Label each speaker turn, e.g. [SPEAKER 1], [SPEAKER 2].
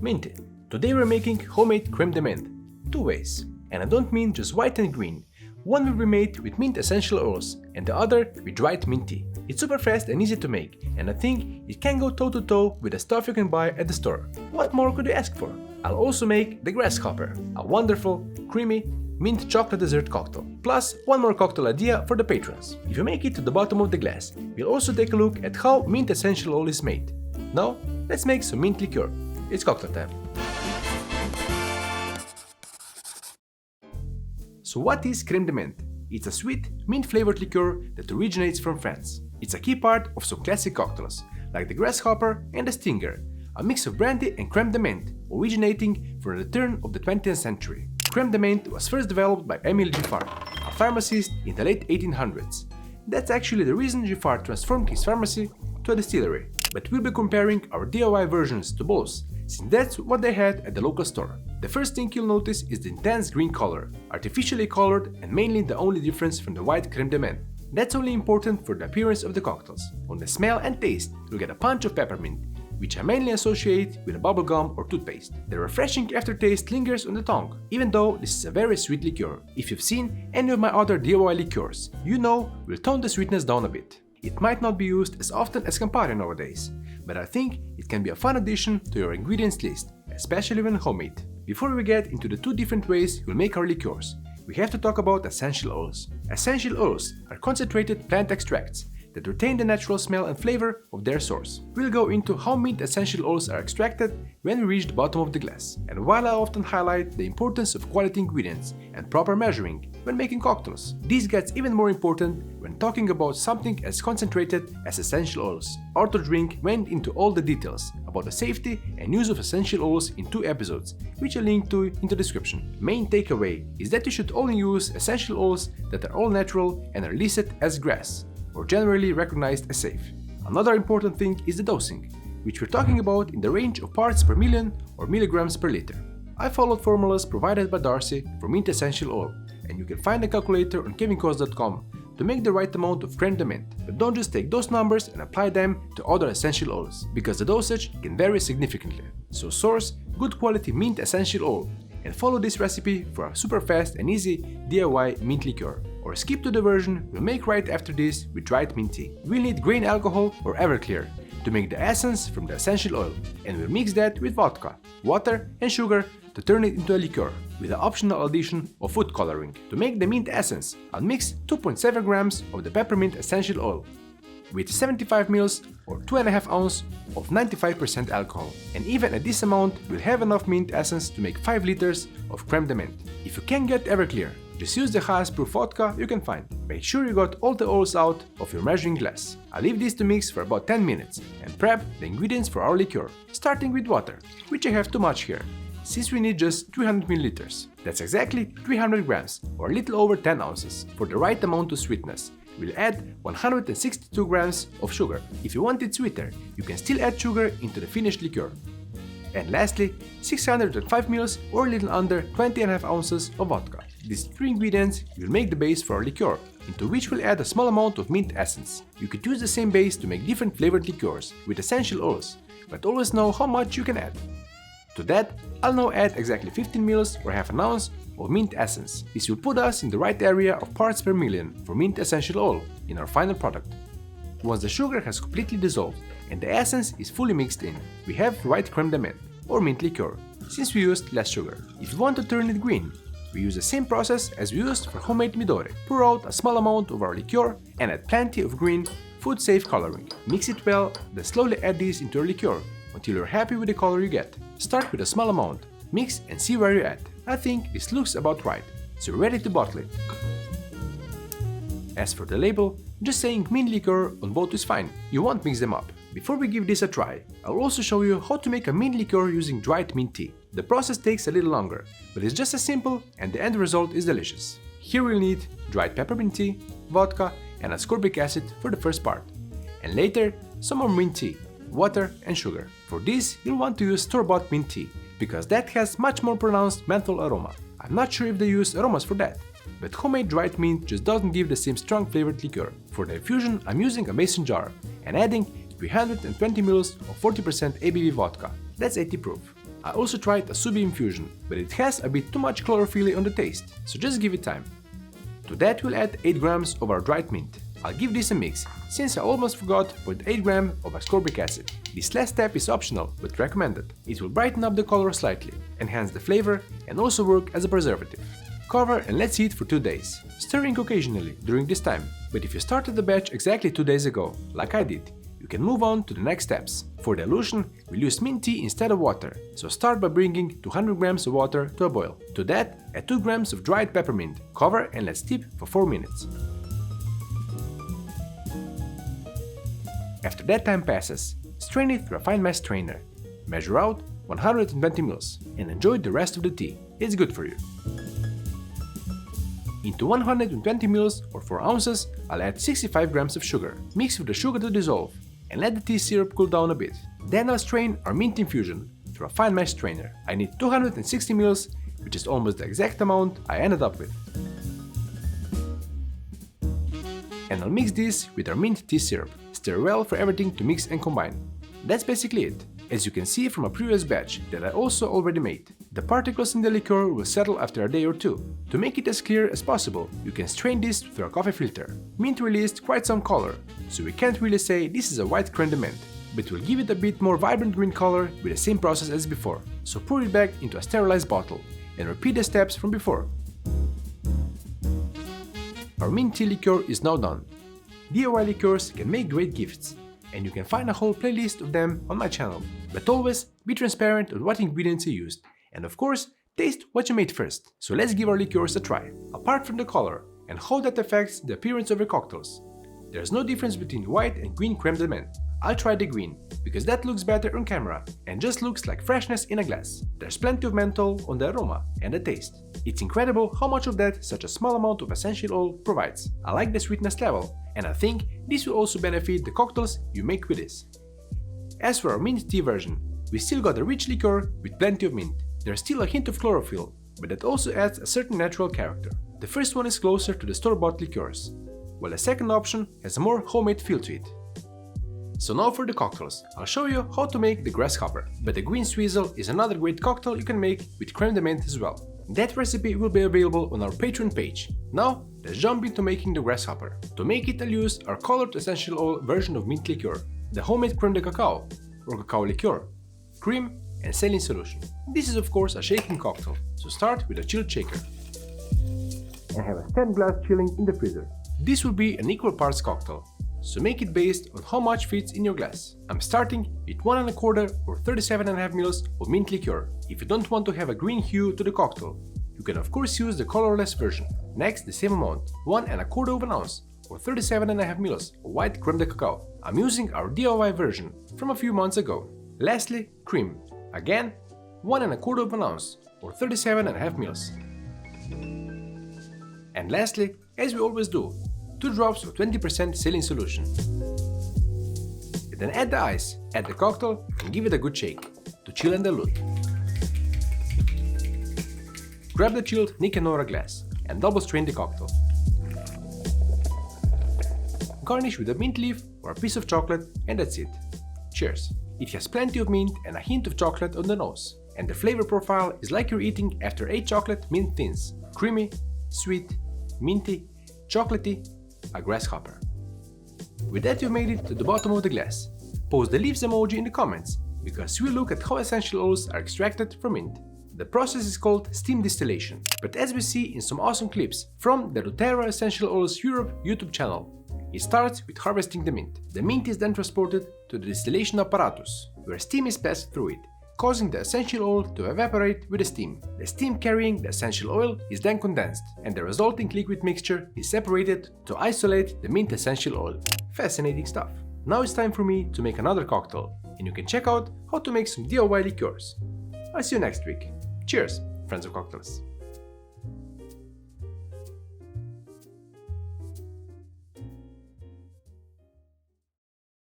[SPEAKER 1] Minty. Today we're making homemade creme de menthe. Two ways. And I don't mean just white and green. One will be made with mint essential oils and the other with dried mint tea. It's super fast and easy to make, and I think it can go toe to toe with the stuff you can buy at the store. What more could you ask for? I'll also make the Grasshopper, a wonderful, creamy, mint chocolate dessert cocktail. Plus one more cocktail idea for the patrons. If you make it to the bottom of the glass, we'll also take a look at how mint essential oil is made. Now, let's make some mint liqueur. It's cocktail time. So what is creme de menthe? It's a sweet, mint-flavored liqueur that originates from France. It's a key part of some classic cocktails, like the Grasshopper and the Stinger, a mix of brandy and creme de menthe, originating from the turn of the 20th century. Creme de menthe was first developed by Émile Giffard, a pharmacist in the late 1800s. That's actually the reason Giffard transformed his pharmacy to a distillery. But we'll be comparing our DIY versions to both, since that's what they had at the local store. The first thing you'll notice is the intense green color, artificially colored and mainly the only difference from the white creme de menthe. That's only important for the appearance of the cocktails. On the smell and taste, you'll get a punch of peppermint, which I mainly associate with a bubblegum or toothpaste. The refreshing aftertaste lingers on the tongue, even though this is a very sweet liqueur. If you've seen any of my other DIY liqueurs, you know we'll tone the sweetness down a bit. It might not be used as often as Campari nowadays, but I think it can be a fun addition to your ingredients list, especially when homemade. Before we get into the two different ways we'll make our liqueurs, we have to talk about essential oils. Essential oils are concentrated plant extracts that retain the natural smell and flavor of their source. We'll go into how mint essential oils are extracted when we reach the bottom of the glass. And while I often highlight the importance of quality ingredients and proper measuring when making cocktails, this gets even more important when talking about something as concentrated as essential oils. Author Drink went into all the details about the safety and use of essential oils in 2 episodes, which I'll link to in the description. Main takeaway is that you should only use essential oils that are all natural and are listed as GRAS, or generally recognized as safe. Another important thing is the dosing, which we're talking about in the range of parts per million or milligrams per liter. I followed formulas provided by Darcy for mint essential oil, and you can find a calculator on kevincost.com to make the right amount of creme de menthe. But don't just take those numbers and apply them to other essential oils, because the dosage can vary significantly. So source good quality mint essential oil and follow this recipe for a super fast and easy DIY mint liqueur. Or skip to the version we'll make right after this with dried mint tea. We'll need grain alcohol or Everclear to make the essence from the essential oil, and we'll mix that with vodka, water and sugar to turn it into a liqueur, with the optional addition of food coloring. To make the mint essence, I'll mix 2.7 grams of the peppermint essential oil with 75 ml or 2.5 ounces of 95% alcohol. And even at this amount, we'll have enough mint essence to make 5 liters of creme de menthe. If you can't get Everclear, just use the Haas proof vodka you can find. Make sure you got all the oils out of your measuring glass. I'll leave this to mix for about 10 minutes and prep the ingredients for our liqueur, starting with water, which I have too much here, since we need just 300 milliliters. That's exactly 300 grams, or a little over 10 ounces. For the right amount of sweetness, we'll add 162 grams of sugar. If you want it sweeter, you can still add sugar into the finished liqueur. And lastly, 605 ml or a little under 20.5 ounces of vodka. These 3 ingredients will make the base for our liqueur, into which we'll add a small amount of mint essence. You could use the same base to make different flavored liqueurs with essential oils, but always know how much you can add. To that, I'll now add exactly 15 ml or half an ounce of mint essence. This will put us in the right area of parts per million for mint essential oil in our final product. Once the sugar has completely dissolved and the essence is fully mixed in, we have white creme de menthe or mint liqueur, since we used less sugar. If you want to turn it green, we use the same process as we used for homemade midori. Pour out a small amount of our liqueur and add plenty of green, food-safe coloring. Mix it well, then slowly add this into your liqueur until you're happy with the color you get. Start with a small amount, mix and see where you're at. I think this looks about right, so you're ready to bottle it. As for the label, just saying mint liqueur on both is fine, you won't mix them up. Before we give this a try, I'll also show you how to make a mint liqueur using dried mint tea. The process takes a little longer, but it's just as simple and the end result is delicious. Here we'll need dried peppermint tea, vodka and ascorbic acid for the first part, and later some more mint tea, water and sugar. For this, you'll want to use store-bought mint tea, because that has much more pronounced menthol aroma. I'm not sure if they use aromas for that, but homemade dried mint just doesn't give the same strong flavored liqueur. For the infusion, I'm using a mason jar and adding 320 ml of 40% ABV vodka. That's 80 proof. I also tried a Subi infusion, but it has a bit too much chlorophyll on the taste, so just give it time. To that we'll add 8 grams of our dried mint. I'll give this a mix, since I almost forgot to put 8 grams of ascorbic acid. This last step is optional, but recommended. It will brighten up the color slightly, enhance the flavor, and also work as a preservative. Cover and let's heat for 2 days, stirring occasionally during this time. But if you started the batch exactly 2 days ago, like I did, you can move on to the next steps. For the dilution, we'll use mint tea instead of water, so start by bringing 200 grams of water to a boil. To that, add 2 grams of dried peppermint, cover and let steep for 4 minutes. After that time passes, strain it through a fine mesh strainer. Measure out 120 ml and enjoy the rest of the tea, it's good for you. Into 120 ml or 4 ounces, I'll add 65 grams of sugar. Mix with the sugar to dissolve and let the tea syrup cool down a bit. Then I'll strain our mint infusion through a fine mesh strainer. I need 260 ml, which is almost the exact amount I ended up with. And I'll mix this with our mint tea syrup. Stir well for everything to mix and combine. That's basically it. As you can see from a previous batch that I also already made. The particles in the liqueur will settle after a day or 2. To make it as clear as possible, you can strain this through a coffee filter. Mint released quite some color, so we can't really say this is a white creme de menthe, but we'll give it a bit more vibrant green color with the same process as before. So pour it back into a sterilized bottle and repeat the steps from before. Our mint tea liqueur is now done. DIY liqueurs can make great gifts, and you can find a whole playlist of them on my channel. But always be transparent on what ingredients you used, and of course, taste what you made first. So let's give our liqueurs a try. Apart from the color and how that affects the appearance of your cocktails, there's no difference between white and green creme de menthe. I'll try the green, because that looks better on camera and just looks like freshness in a glass. There's plenty of menthol on the aroma and the taste. It's incredible how much of that such a small amount of essential oil provides. I like the sweetness level, and I think this will also benefit the cocktails you make with this. As for our mint tea version, we still got a rich liqueur with plenty of mint. There's still a hint of chlorophyll, but that also adds a certain natural character. The first one is closer to the store-bought liqueurs, while the second option has a more homemade feel to it. So now for the cocktails, I'll show you how to make the Grasshopper, but the green swizzle is another great cocktail you can make with creme de menthe as well. That recipe will be available on our Patreon page. Now, let's jump into making the Grasshopper. To make it, I'll use our colored essential oil version of mint liqueur, the homemade creme de cacao, or cacao liqueur, cream, and saline solution. This is of course a shaking cocktail, so start with a chilled shaker. And have a stand glass chilling in the freezer. This will be an equal parts cocktail, so make it based on how much fits in your glass. I'm starting with 1 1/4 or 37.5 ml of mint liqueur. If you don't want to have a green hue to the cocktail, you can of course use the colorless version. Next, the same amount, 1 1/4 ounce or 37.5 ml of white creme de cacao. I'm using our DIY version from a few months ago. Lastly, cream. Again, 1 1/4 ounce or 37.5 ml. And lastly, as we always do, 2 drops of 20% saline solution. Then add the ice, add the cocktail and give it a good shake to chill and dilute. Grab the chilled Nikola glass and double strain the cocktail. Garnish with a mint leaf or a piece of chocolate and that's it. Cheers! It has plenty of mint and a hint of chocolate on the nose, and the flavor profile is like you're eating after 8 chocolate mint thins. Creamy, sweet, minty, chocolatey, a grasshopper. With that you've made it to the bottom of the glass. Post the leaves emoji in the comments, because we'll look at how essential oils are extracted from mint. The process is called steam distillation, but as we see in some awesome clips from the doTERRA Essential Oils Europe YouTube channel, it starts with harvesting the mint. The mint is then transported to the distillation apparatus, where steam is passed through it, causing the essential oil to evaporate with the steam. The steam carrying the essential oil is then condensed, and the resulting liquid mixture is separated to isolate the mint essential oil. Fascinating stuff. Now it's time for me to make another cocktail, and you can check out how to make some DIY liqueurs. I'll see you next week. Cheers, friends of cocktails.